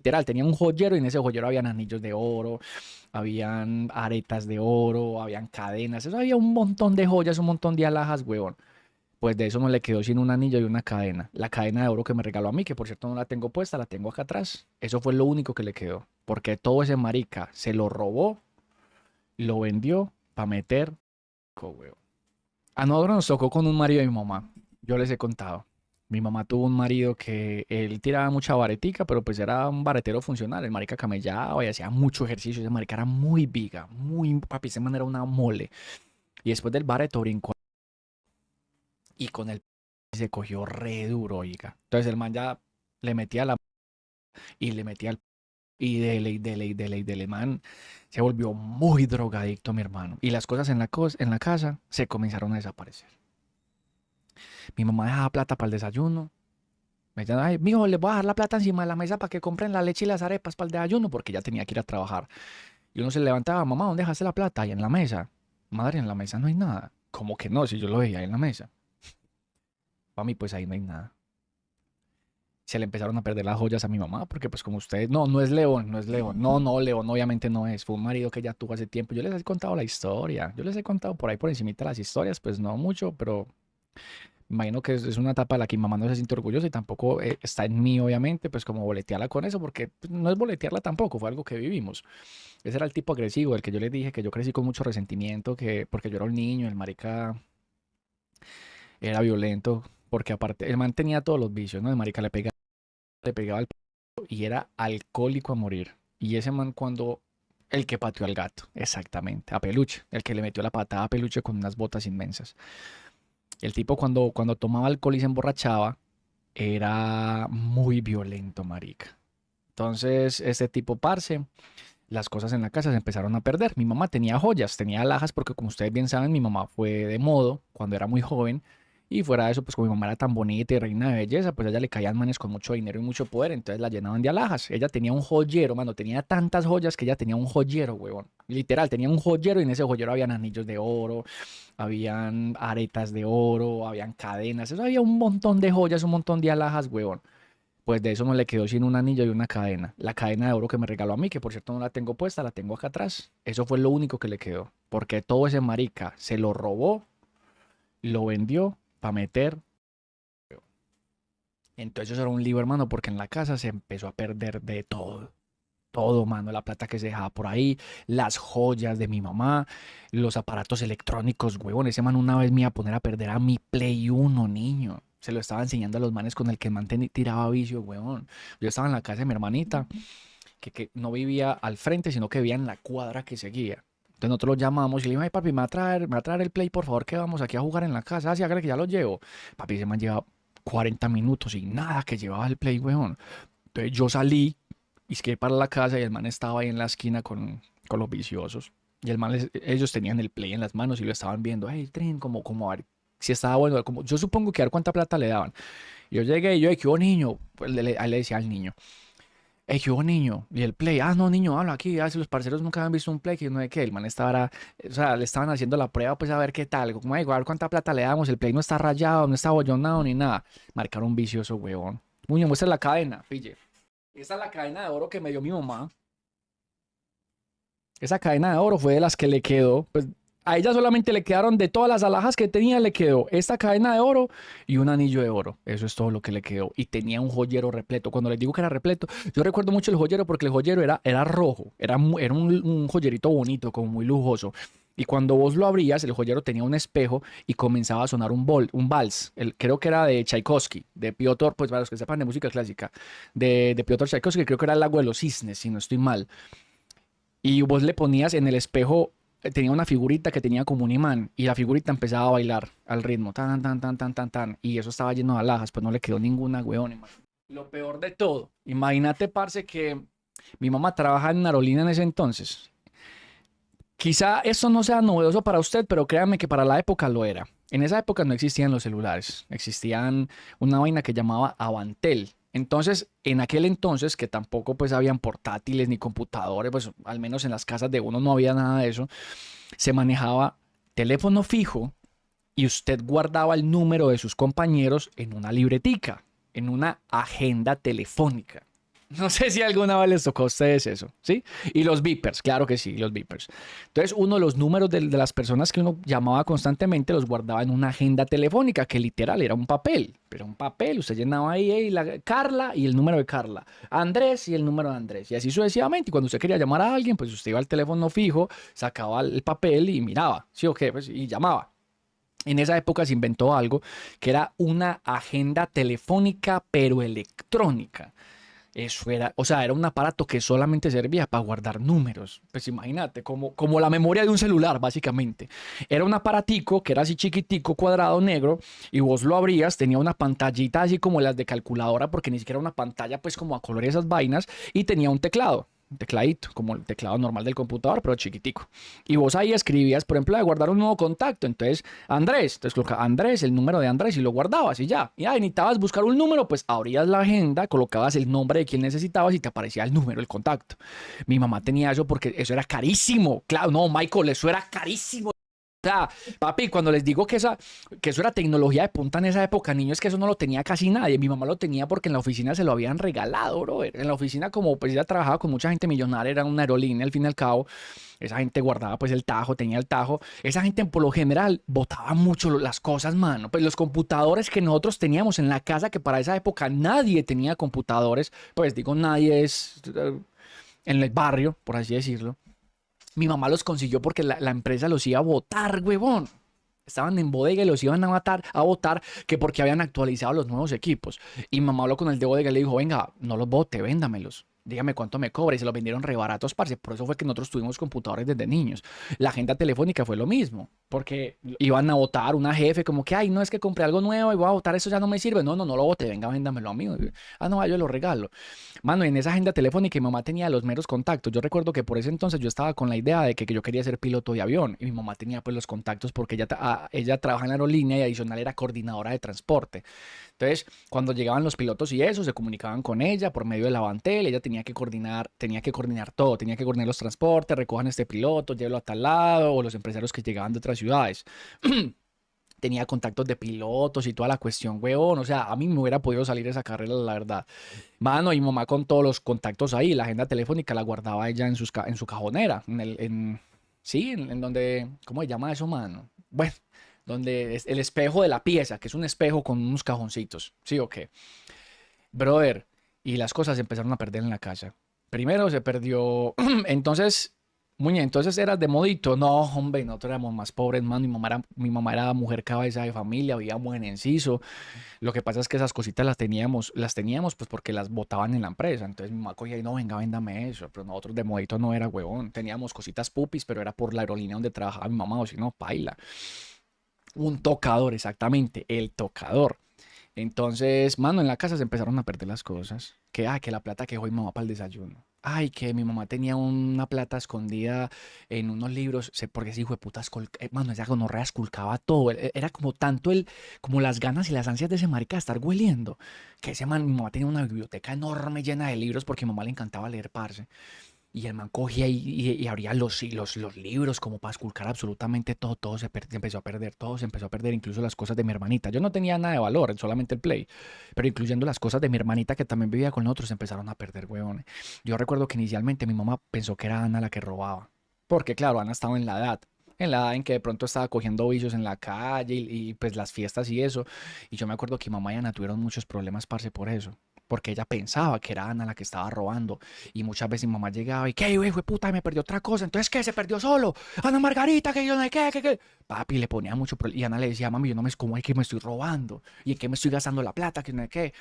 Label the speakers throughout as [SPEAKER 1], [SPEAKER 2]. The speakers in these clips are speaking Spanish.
[SPEAKER 1] Literal, tenía un joyero y en ese joyero habían anillos de oro, habían aretas de oro, habían cadenas, eso había un montón de joyas, un montón de alhajas, huevón. Pues de eso no le quedó sin un anillo y una cadena. La cadena de oro que me regaló a mí, que por cierto no la tengo puesta, la tengo acá atrás. Eso fue lo único que le quedó. Porque todo ese marica se lo robó, lo vendió para meter, huevón. A nosotros nos tocó con un marido de mi mamá. Yo les he contado. Mi mamá tuvo un marido que él tiraba mucha varetica, pero pues era un varetero funcional. El marica camellaba y hacía mucho ejercicio. Ese marica era muy viga, muy papi. Ese man era una mole. Y después del bareto brincó y con el se cogió re duro, oiga. Entonces el man ya le metía la y le metía el y dele, man se volvió muy drogadicto, mi hermano. Y las cosas en la casa se comenzaron a desaparecer. Mi mamá dejaba plata para el desayuno. Me decían, ay, mijo, les voy a dejar la plata encima de la mesa para que compren la leche y las arepas para el desayuno, porque ya tenía que ir a trabajar. Y uno se levantaba, mamá, ¿dónde dejaste la plata? Y en la mesa. Madre, en la mesa no hay nada. ¿Cómo que no? Si yo lo veía ahí en la mesa. Para mí, pues ahí no hay nada. Se le empezaron a perder las joyas a mi mamá, porque pues como ustedes, no, no es León, no es León. No, no, León, obviamente no es. Fue un marido que ya tuvo hace tiempo. Yo les he contado la historia. Yo les he contado por ahí por encimita las historias, pues no mucho, pero imagino que es una etapa de la que mi mamá no se siente orgullosa y tampoco está en mí, obviamente, pues como boletearla con eso, porque pues, no es boletearla tampoco, fue algo que vivimos. Ese era el tipo agresivo, el que yo les dije que yo crecí con mucho resentimiento, que porque yo era un niño, el marica era violento, porque aparte, el man tenía todos los vicios, ¿no? El marica le pegaba al y era alcohólico a morir. Y ese man cuando... El que pateó al gato, exactamente, a Peluche, el que le metió la patada a Peluche con unas botas inmensas. El tipo cuando tomaba alcohol y se emborrachaba, era muy violento, marica. Entonces, este tipo, parce, las cosas en la casa se empezaron a perder. Mi mamá tenía joyas, tenía alhajas, porque como ustedes bien saben, mi mamá fue de modo cuando era muy joven. Y fuera de eso, pues como mi mamá era tan bonita y reina de belleza, pues a ella le caían manes con mucho dinero y mucho poder, entonces la llenaban de alhajas. Ella tenía un joyero, mano, tenía tantas joyas que ella tenía un joyero, huevón. Literal, tenía un joyero y en ese joyero habían anillos de oro, habían aretas de oro, habían cadenas, eso había un montón de joyas, un montón de alhajas, huevón. Pues de eso no le quedó sin un anillo y una cadena. La cadena de oro que me regaló a mí, que por cierto no la tengo puesta, la tengo acá atrás. Eso fue lo único que le quedó. Porque todo ese marica se lo robó, lo vendió para meter. Entonces eso era un lío, hermano, porque en la casa se empezó a perder de todo. Todo, mano, la plata que se dejaba por ahí, las joyas de mi mamá, los aparatos electrónicos, huevón. Ese man una vez me iba a poner a perder a mi Play Uno, niño. Se lo estaba enseñando a los manes con el que el man tiraba vicio, huevón. Yo estaba en la casa de mi hermanita, que no vivía al frente, sino que vivía en la cuadra que seguía. Entonces nosotros lo llamamos y le dijimos, ay papi, me va a traer el Play, por favor, que vamos aquí a jugar en la casa. Así, hágale que ya lo llevo. Papi, ese man lleva 40 minutos y nada que llevaba el Play, huevón. Entonces yo salí y es que para la casa y el man estaba ahí en la esquina con los viciosos. Y el man, ellos tenían el play en las manos y lo estaban viendo. Hey, tren, como a ver si estaba bueno. Como, yo supongo que a ver cuánta plata le daban. Y yo llegué y yo, ¿qué hubo, niño? Pues ahí le decía al niño, ¿qué hubo, niño? Y el play, no, niño, habla aquí. Si los parceros nunca habían visto un play, que no sé qué. El man estaba, o sea, le estaban haciendo la prueba, pues a ver qué tal. Como, a ver cuánta plata le damos. El play no está rayado, no está bollonado ni nada. Marcaron vicioso, huevón. Muño, muestra la cadena, pille. Esa es la cadena de oro que me dio mi mamá. Esa cadena de oro fue de las que le quedó. Pues a ella solamente le quedaron de todas las alhajas que tenía, le quedó esta cadena de oro y un anillo de oro. Eso es todo lo que le quedó. Y tenía un joyero repleto. Cuando les digo que era repleto, yo recuerdo mucho el joyero porque el joyero era rojo. Era un joyerito bonito, como muy lujoso. Y cuando vos lo abrías, el joyero tenía un espejo y comenzaba a sonar un vals. Creo que era de Tchaikovsky, de Piotr, pues para los que sepan de música clásica, de Piotr Tchaikovsky, creo que era el lago de los cisnes, si no estoy mal. Y vos le ponías en el espejo, tenía una figurita que tenía como un imán y la figurita empezaba a bailar al ritmo, tan, tan, tan, tan, tan, tan. Y eso estaba lleno de alhajas, pues no le quedó ninguna, weón. Lo peor de todo, imagínate, parce, que mi mamá trabajaba en Aerolínea en ese entonces. Quizá esto no sea novedoso para usted, pero créame que para la época lo era. En esa época no existían los celulares, existían una vaina que llamaba Avantel. Entonces, en aquel entonces, que tampoco pues habían portátiles ni computadores, pues al menos en las casas de uno no había nada de eso, se manejaba teléfono fijo y usted guardaba el número de sus compañeros en una libretica, en una agenda telefónica. No sé si alguna vez les tocó a ustedes eso, ¿sí? Y los beepers, claro que sí, los beepers. Entonces, uno de los números de las personas que uno llamaba constantemente los guardaba en una agenda telefónica, que literal era un papel, pero un papel, usted llenaba ahí, Carla y el número de Carla, Andrés y el número de Andrés, y así sucesivamente. Y cuando usted quería llamar a alguien, pues usted iba al teléfono fijo, sacaba el papel y miraba, ¿sí o qué? Pues, y llamaba. En esa época se inventó algo que era una agenda telefónica, pero electrónica. Eso era, o sea, era un aparato que solamente servía para guardar números. Pues imagínate, como la memoria de un celular, básicamente. Era un aparatico que era así chiquitico, cuadrado, negro, y vos lo abrías, tenía una pantallita así como las de calculadora, porque ni siquiera una pantalla, pues como a color y esas vainas, y tenía un tecladito, como el teclado normal del computador, pero chiquitico. Y vos ahí escribías, por ejemplo, de guardar un nuevo contacto. Entonces, Andrés, entonces colocaba Andrés, el número de Andrés, y lo guardabas y ya. Y ahí necesitabas buscar un número, pues abrías la agenda, colocabas el nombre de quien necesitabas y te aparecía el número, el contacto. Mi mamá tenía eso porque eso era carísimo. Claro, no, Michael, eso era carísimo. O sea, papi, cuando les digo que eso era tecnología de punta en esa época, niños, es que eso no lo tenía casi nadie. Mi mamá lo tenía porque en la oficina se lo habían regalado, bro. En la oficina, como pues ella trabajaba con mucha gente millonaria, era una aerolínea al fin y al cabo. Esa gente guardaba pues el tajo, tenía el tajo. Esa gente por lo general botaba mucho las cosas, mano. Pues los computadores que nosotros teníamos en la casa, que para esa época nadie tenía computadores, pues digo nadie es en el barrio, por así decirlo. Mi mamá los consiguió porque la empresa los iba a botar, huevón. Estaban en bodega y los iban a votar que porque habían actualizado los nuevos equipos. Y mi mamá habló con el de bodega y le dijo, venga, no los bote, véndamelos. Dígame cuánto me cobra. Y se los vendieron re baratos, parce. Por eso fue que nosotros tuvimos computadores desde niños. La agenda telefónica fue lo mismo. Porque iban a votar una jefe como que, ay, no, es que compré algo nuevo y voy a votar, eso ya no me sirve. No, no, no lo vote, venga, véndamelo a mí. Ah, no, yo lo regalo. Mano, en esa agenda telefónica mi mamá tenía los meros contactos. Yo recuerdo que por ese entonces yo estaba con la idea de que yo quería ser piloto de avión y mi mamá tenía pues los contactos porque ella trabaja en la aerolínea y adicional era coordinadora de transporte. Entonces, cuando llegaban los pilotos y eso, se comunicaban con ella por medio de la Avantel, ella tenía que coordinar todo, tenía que coordinar los transportes, recojan este piloto, llévelo a tal lado, o los empresarios que llegaban de otras ciudades. Tenía contactos de pilotos y toda la cuestión, weón. O sea, a mí me hubiera podido salir esa carrera, la verdad. Mano, y mi mamá con todos los contactos ahí, la agenda telefónica la guardaba ella en su cajonera, sí, en donde, ¿cómo se llama eso, mano? Bueno, donde es el espejo de la pieza, que es un espejo con unos cajoncitos, ¿sí o qué? Brother, y las cosas se empezaron a perder en la casa. Primero se perdió, entonces, muñe, entonces eras de modito. No, hombre, nosotros éramos más pobres, mano. Mi mamá era mujer cabeza de familia, vivíamos en Enciso. Lo que pasa es que esas cositas las teníamos pues porque las botaban en la empresa. Entonces mi mamá cogía y no, venga, véndame eso. Pero nosotros de modito no era huevón. Teníamos cositas pupis, pero era por la aerolínea donde trabajaba mi mamá, o si no, paila. Un tocador, exactamente, el tocador. Entonces, mano, en la casa se empezaron a perder las cosas. Que la plata que dejó mi mamá para el desayuno. Ay, que mi mamá tenía una plata escondida en unos libros. Sé porque ese hijo de puta mano, esa gonorrea esculcaba todo. Era como tanto como las ganas y las ansias de ese marica de estar hueliendo. Que ese man, mi mamá tenía una biblioteca enorme llena de libros porque a mi mamá le encantaba leer, parce. Y el man cogía y abría los libros como para esculcar absolutamente todo, se empezó a perder, todo se empezó a perder, incluso las cosas de mi hermanita. Yo no tenía nada de valor, solamente el play, pero incluyendo las cosas de mi hermanita que también vivía con nosotros, se empezaron a perder, huevones. Yo recuerdo que inicialmente mi mamá pensó que era Ana la que robaba, porque claro, Ana estaba en la edad en que de pronto estaba cogiendo vicios en la calle pues las fiestas y eso. Y yo me acuerdo que mi mamá y Ana tuvieron muchos problemas, parce, por eso. Porque ella pensaba que era Ana la que estaba robando. Y muchas veces mi mamá llegaba y, ¿qué, hijo de puta? Me perdió otra cosa. Entonces, ¿qué? Se perdió solo. Ana Margarita, que yo no sé qué. Papi le ponía mucho problema. Y Ana le decía, mami, yo no me, ¿cómo es que me estoy robando? ¿Y en qué me estoy gastando la plata? Que no sé qué.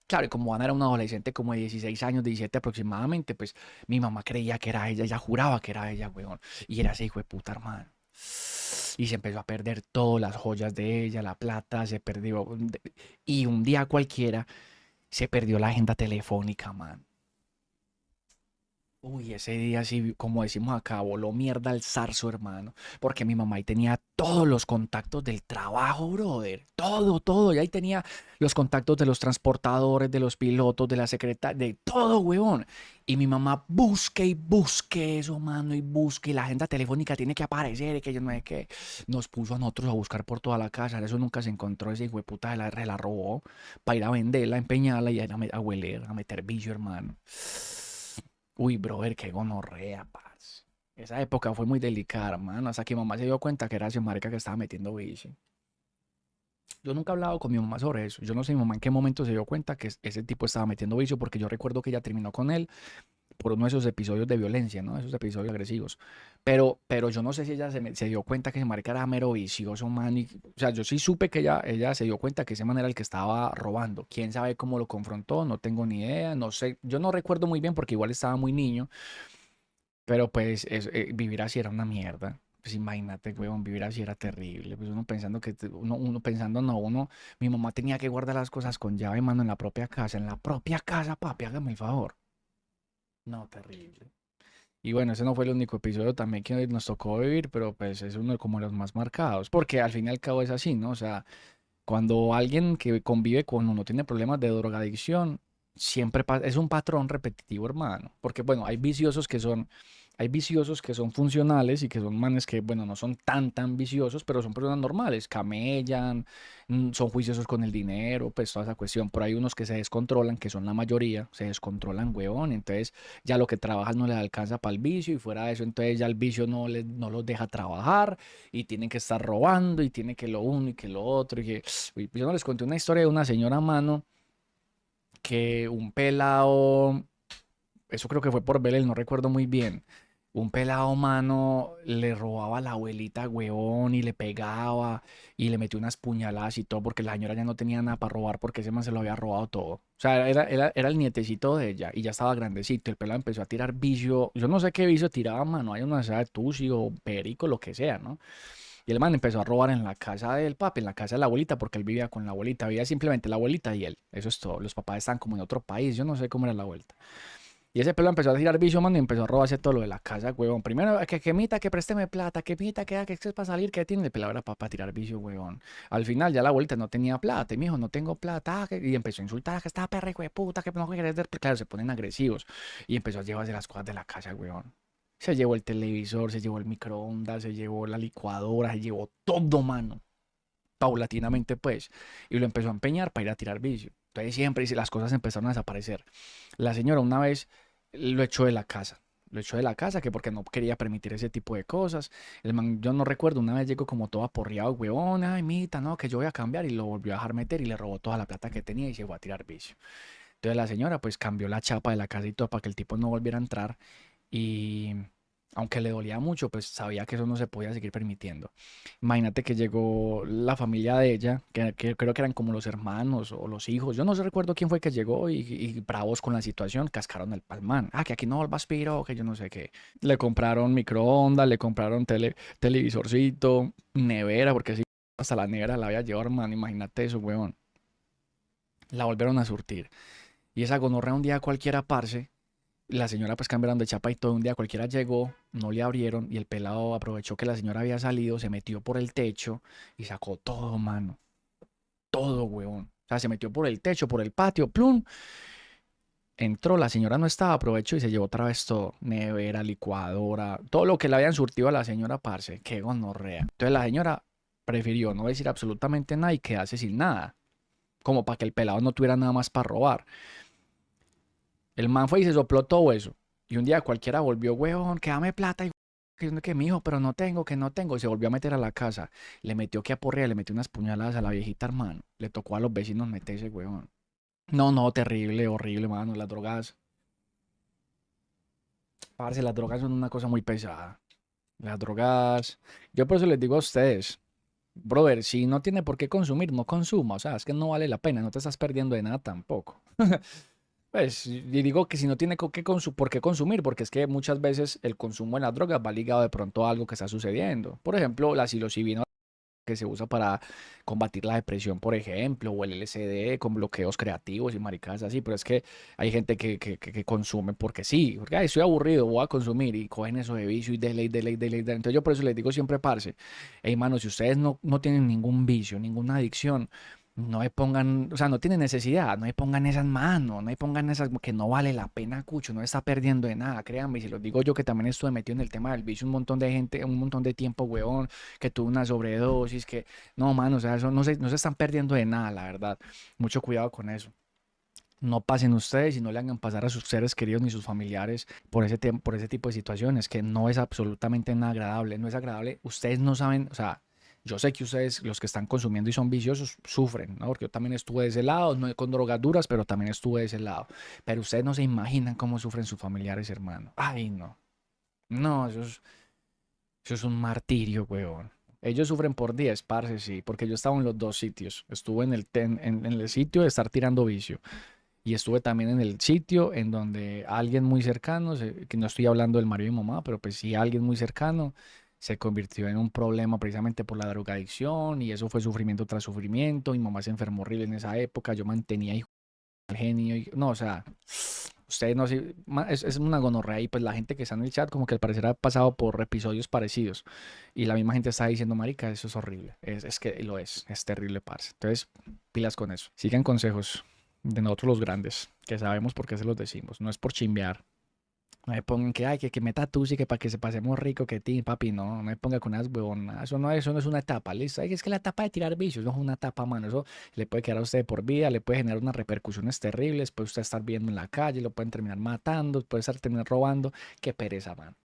[SPEAKER 1] Claro, y como Ana era una adolescente como de 16 años, 17 aproximadamente, pues mi mamá creía que era ella juraba que era ella, weón. Y era ese hijo de puta, hermano. Y se empezó a perder todas las joyas de ella, la plata, se perdió. Y un día cualquiera se perdió la agenda telefónica, man. Uy, ese día sí, como decimos acá, voló mierda el zarzo, hermano. Porque mi mamá ahí tenía todos los contactos del trabajo, brother. Todo, todo. Y ahí tenía los contactos de los transportadores, de los pilotos, de la secretaria, de todo, huevón. Y mi mamá busque y busque eso, mano, y busque. Y la agenda telefónica tiene que aparecer, y que yo no sé qué. Nos puso a nosotros a buscar por toda la casa. Eso nunca se encontró. Ese hijo de puta se la robó para ir a venderla, a empeñarla y a, ir a hueler, a meter vicio, hermano. Uy, brother, qué gonorrea, paz. Esa época fue muy delicada, hermano. Hasta que mi mamá se dio cuenta que era ese marica que estaba metiendo vicio. Yo nunca he hablado con mi mamá sobre eso. Yo no sé mi mamá en qué momento se dio cuenta que ese tipo estaba metiendo vicio, porque yo recuerdo que ella terminó con él por uno de esos episodios de violencia, ¿no? Esos episodios agresivos. Pero yo no sé si ella se dio cuenta que ese marica era mero vicioso, man. O sea, yo sí supe que ella se dio cuenta que ese man era el que estaba robando. Quién sabe cómo lo confrontó, no tengo ni idea, no sé. Yo no recuerdo muy bien porque igual estaba muy niño. Pero pues vivir así era una mierda. Pues imagínate, weón, vivir así era terrible. Pues uno pensando uno pensando, no, mi mamá tenía que guardar las cosas con llave, mano, en la propia casa, papi, hágame el favor. No, terrible. Y bueno, ese no fue el único episodio también que nos tocó vivir, pero pues es uno como de los más marcados, porque al fin y al cabo es así, ¿no? O sea, cuando alguien que convive con uno tiene problemas de drogadicción, siempre es un patrón repetitivo, hermano. Porque, bueno, hay viciosos que son funcionales y que son manes que, bueno, no son tan viciosos, pero son personas normales, camellan, son juiciosos con el dinero, pues toda esa cuestión. Pero hay unos que se descontrolan, que son la mayoría, se descontrolan, huevón. Entonces, ya lo que trabajan no les alcanza para el vicio y fuera de eso, entonces ya el vicio no los deja trabajar y tienen que estar robando y tienen que lo uno y que lo otro. Y que... Uy, yo no les conté una historia de una señora, mano, que un pelado, eso creo que fue por Belén, no recuerdo muy bien. Un pelado, mano, le robaba a la abuelita, huevón, y le pegaba, y le metió unas puñaladas y todo, porque la señora ya no tenía nada para robar, porque ese man se lo había robado todo. O sea, era el nietecito de ella, y ya estaba grandecito. El pelado empezó a tirar vicio, yo no sé qué vicio tiraba, mano, hay una sea de tusi o perico, lo que sea, ¿no? Y el man empezó a robar en la casa del papi, en la casa de la abuelita, porque él vivía con la abuelita. Vivía simplemente la abuelita y él. Eso es todo. Los papás están como en otro país. Yo no sé cómo era la vuelta. Y ese pelo empezó a tirar vicio, mano, y empezó a robarse todo lo de la casa, huevón. Primero, que mita, que présteme plata, que mita, que es para salir, que tiene. El pelado era para tirar vicio, huevón. Al final, ya la abuelita no tenía plata. Y me dijo, no tengo plata. Y empezó a insultar, que estaba perra, hijo de puta, que no querés ver. Claro, se ponen agresivos. Y empezó a llevarse las cosas de la casa, huevón. Se llevó el televisor, se llevó el microondas, se llevó la licuadora, se llevó todo, mano. Paulatinamente, pues. Y lo empezó a empeñar para ir a tirar vicio. Entonces siempre dice, las cosas empezaron a desaparecer. La señora una vez lo echó de la casa. Lo echó de la casa, que porque no quería permitir ese tipo de cosas. El man, yo no recuerdo, una vez llegó como todo aporreado, huevón, ay, mita, no, que yo voy a cambiar. Y lo volvió a dejar meter y le robó toda la plata que tenía y se fue a tirar vicio. Entonces la señora pues cambió la chapa de la casa y todo para que el tipo no volviera a entrar y aunque le dolía mucho, pues sabía que eso no se podía seguir permitiendo. Imagínate que llegó la familia de ella, que creo que eran como los hermanos o los hijos, yo no sé, recuerdo quién fue que llegó y bravos con la situación, cascaron el palmán. Ah, que aquí no vuelvas piro, que yo no sé qué. Le compraron microondas, le compraron televisorcito, nevera, porque sí, hasta la nevera la había llevado, hermano, imagínate eso, weón. La volvieron a surtir. Y esa gonorrea un día cualquiera, parce, la señora pues cambiaron de chapa y todo un día cualquiera llegó, no le abrieron y el pelado aprovechó que la señora había salido, se metió por el techo y sacó todo, mano. Todo, huevón. O sea, se metió por el techo, por el patio, plum. Entró, la señora no estaba, aprovechó y se llevó otra vez todo. Nevera, licuadora, todo lo que le habían surtido a la señora, parce. Qué gonorrea. Entonces la señora prefirió no decir absolutamente nada y quedarse sin nada. Como para que el pelado no tuviera nada más para robar. El man fue y se sopló todo eso. Y un día cualquiera volvió, huevón, que dame plata. Y que mi hijo, pero no tengo, que no tengo. Y se volvió a meter a la casa. Le metió que aporrea, le metió unas puñaladas a la viejita, hermano. Le tocó a los vecinos meterse, huevón. No, no, terrible, horrible, mano. Las drogas, parce, las drogas son una cosa muy pesada. Las drogas, yo por eso les digo a ustedes, brother, si no tiene por qué consumir, no consuma. O sea, es que no vale la pena, no te estás perdiendo de nada tampoco. Pues, y digo que si no tiene por qué consumir, porque es que muchas veces el consumo de las drogas va ligado de pronto a algo que está sucediendo. Por ejemplo, la psilocibina que se usa para combatir la depresión, por ejemplo, o el LSD con bloqueos creativos y maricadas así, pero es que hay gente que consume porque sí, porque "Ay, estoy aburrido, voy a consumir", y cogen eso de vicio y dele, y dele, y dele, y dele. Entonces yo por eso les digo siempre, parce, hey, mano, si ustedes no tienen ningún vicio, ninguna adicción, no me pongan, o sea, no tienen necesidad, no me pongan esas manos, no me pongan esas, que no vale la pena, cucho, no está perdiendo de nada, créanme, y si los digo yo que también estuve metido en el tema del vicio un montón de gente, un montón de tiempo, huevón, que tuvo una sobredosis, que, no, mano, o sea, eso no se están perdiendo de nada, la verdad, mucho cuidado con eso. No pasen ustedes y no le hagan pasar a sus seres queridos ni sus familiares por por ese tipo de situaciones, que no es absolutamente nada agradable, no es agradable. Ustedes no saben, o sea, yo sé que ustedes, los que están consumiendo y son viciosos, sufren, ¿no? Porque yo también estuve de ese lado, no con drogas duras, pero también estuve de ese lado. Pero ustedes no se imaginan cómo sufren sus familiares, hermano. Ay, no. No, eso es un martirio, weón. Ellos sufren por 10, parce, sí, porque yo estaba en los dos sitios. Estuve en el sitio de estar tirando vicio. Y estuve también en el sitio en donde alguien muy cercano, que no estoy hablando del marido y mamá, pero pues sí alguien muy cercano, se convirtió en un problema precisamente por la drogadicción y eso fue sufrimiento tras sufrimiento. Mi mamá se enfermó horrible en esa época, yo mantenía hijo al genio. No, o sea, ustedes no sé, es una gonorrea y pues la gente que está en el chat como que al parecer ha pasado por episodios parecidos y la misma gente está diciendo, marica, eso es horrible. Es que lo es terrible, parce. Entonces, pilas con eso. Sigan consejos de nosotros los grandes, que sabemos por qué se los decimos. No es por chimbear. No me pongan que, ay, que me tatúe y que para que se pasemos rico, que ti, papi, no, no me ponga con unas huevonas. Eso no es una etapa, listo. Ay, es que la etapa de tirar vicios no es una etapa, mano. Eso le puede quedar a usted por vida, le puede generar unas repercusiones terribles. Puede usted estar viendo en la calle, lo pueden terminar matando, puede estar terminar robando. Qué pereza, mano.